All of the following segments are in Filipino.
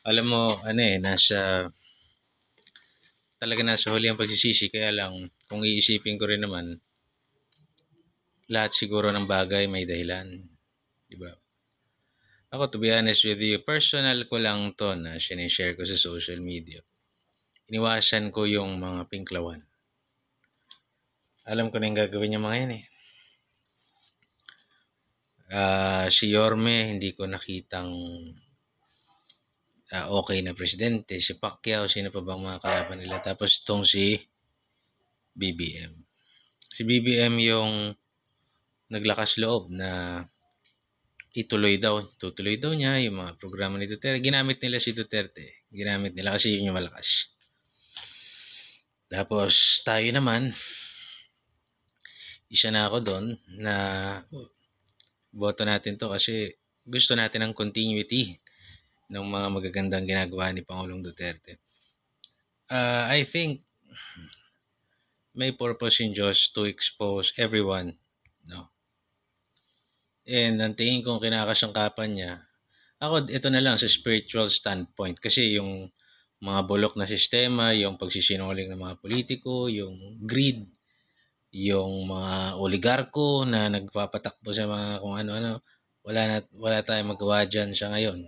Alam mo, talaga nasa huli ang pagsisisi. Kaya lang, kung iisipin ko rin naman, lahat siguro ng bagay may dahilan. Diba? Ako, to be honest with you, personal ko lang to na sinishare ko sa social media. Iniwasan ko yung mga pinklawan. Alam ko na yung gagawin niya mga yan eh. Si Yorme, hindi ko nakitang okay na presidente. Si Pacquiao, sino pa bang mga kalaban nila? Tapos itong si BBM. Si BBM yung naglakas loob na tutuloy daw niya yung mga programa ni Duterte. Ginamit nila si Duterte. Ginamit nila kasi yun yung malakas. Tapos tayo naman, isa na ako doon na boto natin to kasi gusto natin ng continuity ng mga magagandang ginagawa ni Pangulong Duterte. I think may purpose in Diyos to expose everyone, no? And ang tingin kong kinakasangkapan niya, ako ito na lang sa spiritual standpoint kasi yung mga bulok na sistema, yung pagsisinungaling ng mga politiko, yung greed, yung mga oligarko na nagpapatakbo sa mga kung ano-ano, wala tayong magawa diyan sa ngayon.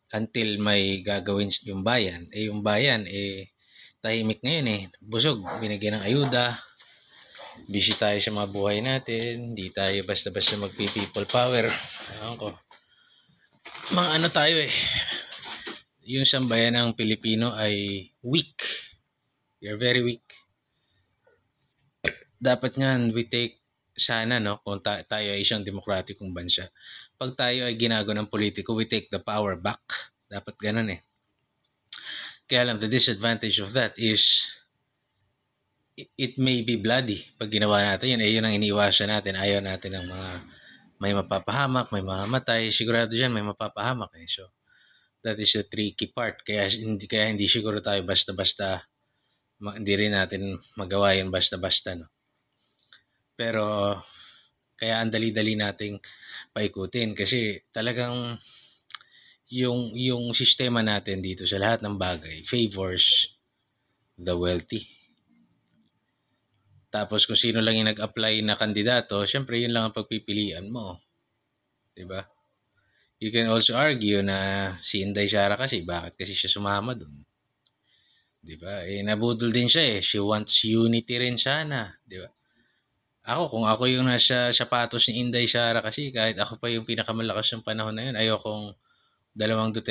Until may gagawin yung bayan. Yung bayan tahimik ngayon busog, binigyan ng ayuda, busy tayo sa mga buhay natin, hindi tayo basta-basta magpi-people power. Ewan ko. Mga ano tayo yung sambayan ng Pilipino ay weak. We are very weak. Dapat nga we take sana kung tayo ay isang demokratikong bansa. Pag tayo ay ginago ng politiko, we take the power back. Dapat ganun Kaya lang, the disadvantage of that is it may be bloody. Pag ginawa natin yan, yun ang iniiwasan natin. Ayaw natin ng mga may mapapahamak, may mamamatay. Sigurado dyan, may mapapahamak So, that is the tricky part. Kaya hindi siguro tayo basta-basta, hindi rin natin magawa yun basta-basta, no? Pero, kaya ang dali-dali nating paikutin kasi talagang yung sistema natin dito sa lahat ng bagay favors the wealthy. Tapos kung sino lang yung nag-apply na kandidato, syempre yun lang ang pagpipilian mo. 'Di ba? You can also argue na si Inday Sara kasi bakit kasi siya sumama doon. 'Di ba? Nabudol din siya She wants unity rin sana, 'di ba? Kung ako yung nasa sapatos ni Inday Sara kasi kahit ako pa yung pinakamalakas ng panahon na yun, ayokong dalawang Duterte